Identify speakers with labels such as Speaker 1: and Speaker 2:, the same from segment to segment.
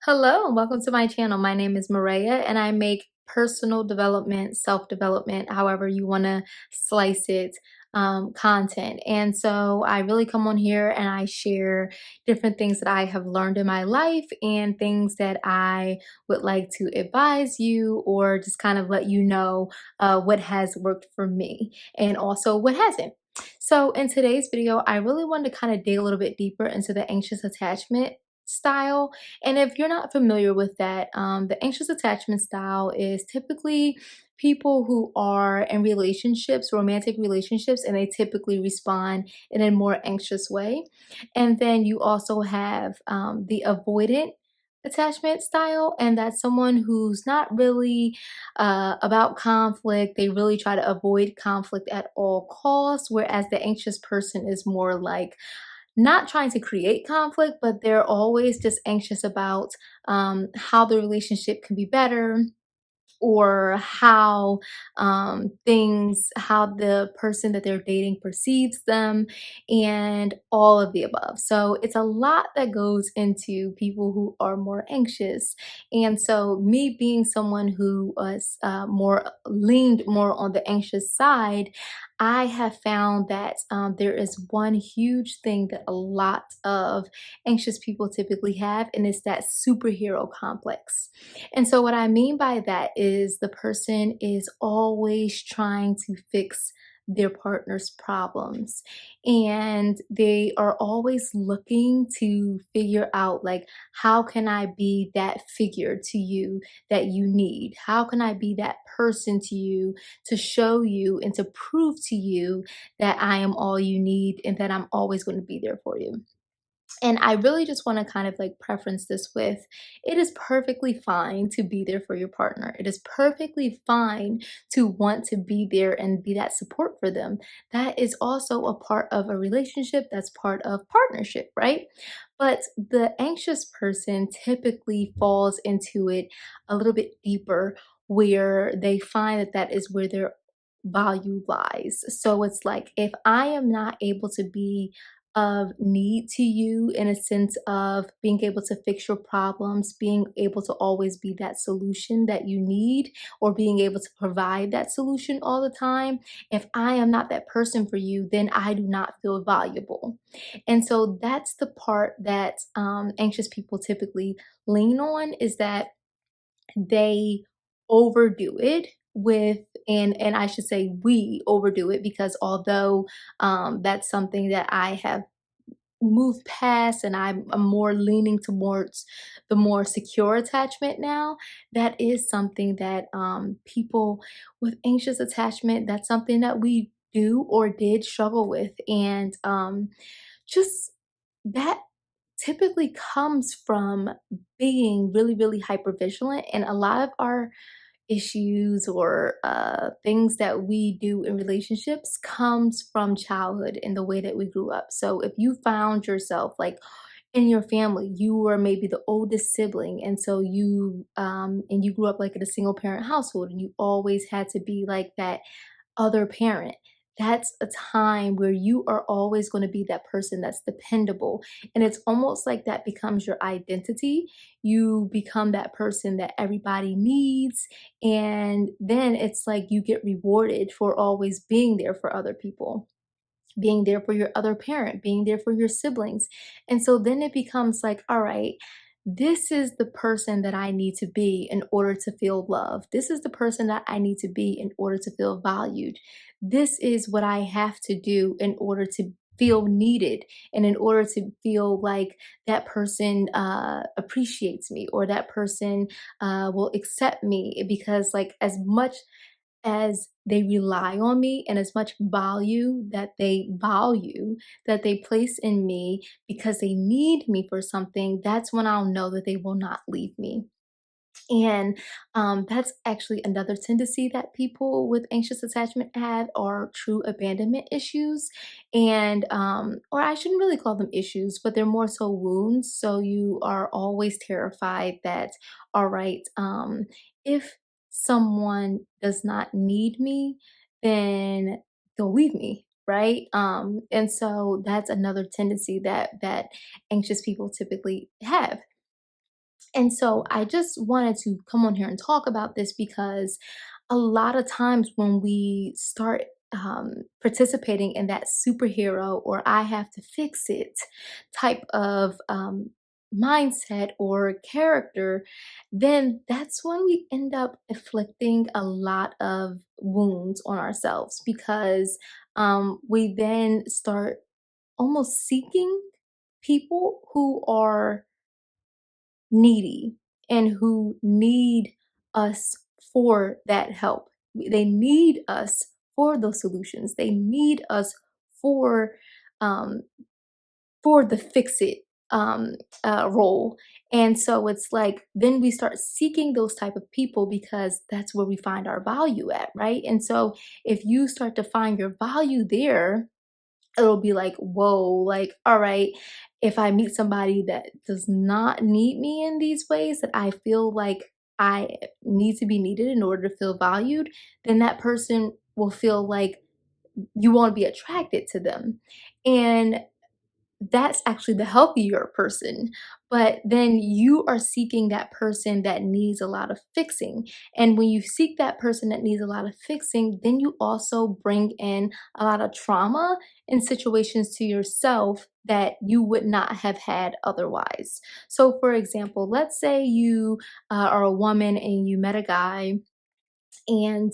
Speaker 1: Hello, and welcome to my channel. My name is Maria, and I make personal development, self-development, however you want to slice it, content. And so I really come on here and I share different things that I have learned in my life and things that I would like to advise you or just kind of let you know what has worked for me and also what hasn't. So in today's video, I really wanted to kind of dig a little bit deeper into the anxious attachment style. And if you're not familiar with that, the anxious attachment style is typically people who are in relationships, romantic relationships, and they typically respond in a more anxious way. And then you also have the avoidant attachment style, and that's someone who's not really about conflict. They really try to avoid conflict at all costs, whereas the anxious person is more like not trying to create conflict, but they're always just anxious about how the relationship can be better, or how how the person that they're dating perceives them, and all of the above. So it's a lot that goes into people who are more anxious. And so, me being someone who was more leaned more on the anxious side, I have found that there is one huge thing that a lot of anxious people typically have, and it's that superhero complex. And so, what I mean by that is the person is always trying to fix their partner's problems, and they are always looking to figure out, like, how can I be that figure to you that you need? How can I be that person to you to show you and to prove to you that I am all you need and that I'm always going to be there for you? And I really just want to kind of like preference this with, it is perfectly fine to be there for your partner. It is perfectly fine to want to be there and be that support for them. That is also a part of a relationship, that's part of partnership, right? But the anxious person typically falls into it a little bit deeper, where they find that that is where their value lies. So it's like, if I am not able to be of need to you in a sense of being able to fix your problems, being able to always be that solution that you need, or being able to provide that solution all the time. If I am not that person for you, then I do not feel valuable. And so that's the part that anxious people typically lean on, is that they overdo it with, and I should say we overdo it, because although that's something that I have moved past, and I'm more leaning towards the more secure attachment now. That is something that people with anxious attachment, that's something that we do or did struggle with. And just that typically comes from being really, really hyper vigilant. And a lot of our issues or things that we do in relationships comes from childhood and the way that we grew up. So if you found yourself like in your family, you were maybe the oldest sibling, and so you grew up like in a single parent household, and you always had to be like that other parent. That's a time where you are always going to be that person that's dependable. And it's almost like that becomes your identity. You become that person that everybody needs. And then it's like you get rewarded for always being there for other people, being there for your other parent, being there for your siblings. And so then it becomes like, all right, this is the person that I need to be in order to feel loved. This is the person that I need to be in order to feel valued. This is what I have to do in order to feel needed, and in order to feel like that person appreciates me, or that person will accept me, because like as much as they rely on me, and as much value that they place in me because they need me for something, that's when I'll know that they will not leave me. And that's actually another tendency that people with anxious attachment have, are true abandonment issues. And, or I shouldn't really call them issues, but they're more so wounds. So you are always terrified that, all right, if someone does not need me, then they'll leave me. Right. And so that's another tendency that anxious people typically have. And so I just wanted to come on here and talk about this because a lot of times when we start participating in that superhero or I have to fix it type of mindset or character, then that's when we end up inflicting a lot of wounds on ourselves because we then start almost seeking people who are needy and who need us for that help. They need us for those solutions. They need us for um, the fix it role. And so it's like then we start seeking those type of people because that's where we find our value at, right? And so if you start to find your value there, it'll be like, whoa, like, all right, if I meet somebody that does not need me in these ways, that I feel like I need to be needed in order to feel valued, then that person will feel like you won't be attracted to them. And that's actually the healthier person. But then you are seeking that person that needs a lot of fixing. And when you seek that person that needs a lot of fixing, then you also bring in a lot of trauma and situations to yourself that you would not have had otherwise. So, for example, let's say you are a woman and you met a guy and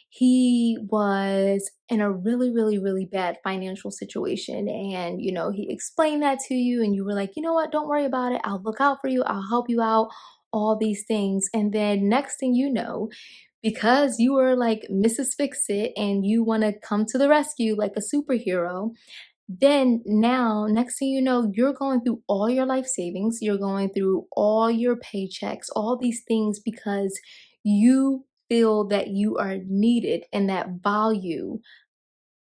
Speaker 1: he was in a really really bad financial situation, and he explained that to you and you were like, you know what, don't worry about it, I'll look out for you, I'll help you out, all these things. And then next thing you know, because you were like Mrs. Fix It and you want to come to the rescue like a superhero, then now, next thing you know, you're going through all your life savings, you're going through all your paychecks, all these things because you feel that you are needed and that value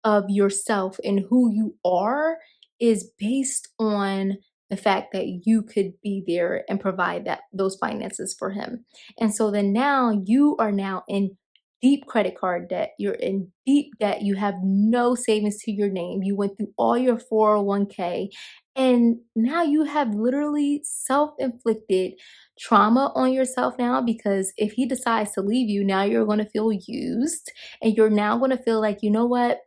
Speaker 1: of yourself and who you are is based on the fact that you could be there and provide that those finances for him. And so then now you are now in deep credit card debt. You're in deep debt. You have no savings to your name. You went through all your 401k, and now you have literally self-inflicted trauma on yourself now because if he decides to leave you, now you're going to feel used and you're now going to feel like, you know what?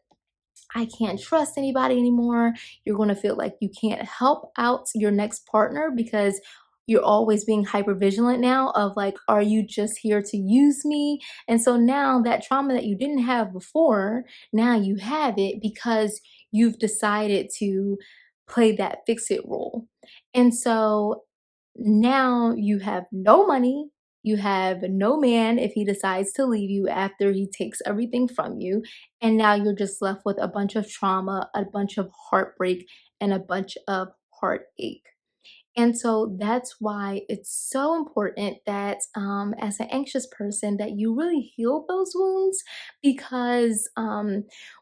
Speaker 1: I can't trust anybody anymore. You're going to feel like you can't help out your next partner because you're always being hyper vigilant now of like, are you just here to use me? And so now that trauma that you didn't have before, now you have it because you've decided to play that fix it role. And so now you have no money, you have no man if he decides to leave you after he takes everything from you, and now you're just left with a bunch of trauma, a bunch of heartbreak, and a bunch of heartache. And so that's why it's so important that as an anxious person that you really heal those wounds because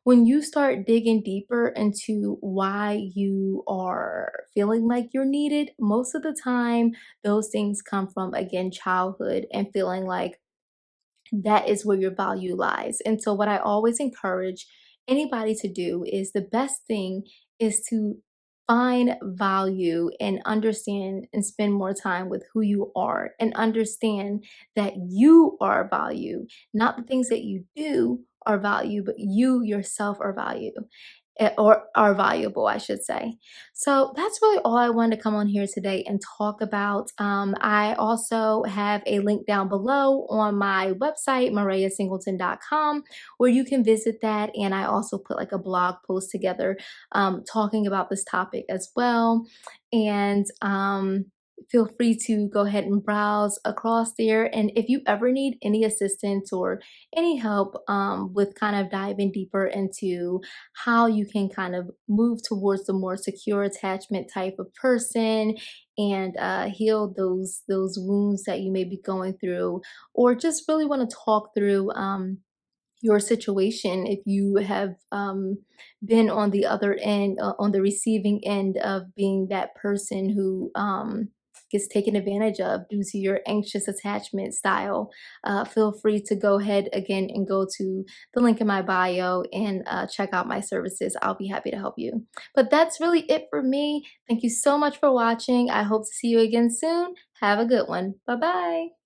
Speaker 1: when you start digging deeper into why you are feeling like you're needed, most of the time those things come from, again, childhood and feeling like that is where your value lies. And so, what I always encourage anybody to do is the best thing is to find value and understand and spend more time with who you are and understand that you are value, not the things that you do are value, but you yourself are value or are valuable, I should say. So that's really all I wanted to come on here today and talk about. I also have a link down below on my website, mariasingleton.com, where you can visit that. And I also put like a blog post together talking about this topic as well. And feel free to go ahead and browse across there. And if you ever need any assistance or any help with kind of diving deeper into how you can kind of move towards the more secure attachment type of person and heal those wounds that you may be going through, or just really want to talk through your situation if you have been on the other end, on the receiving end of being that person who gets taken advantage of due to your anxious attachment style, feel free to go ahead again and go to the link in my bio and check out my services. I'll be happy to help you. But that's really it for me. Thank you so much for watching. I hope to see you again soon. Have a good one. Bye bye.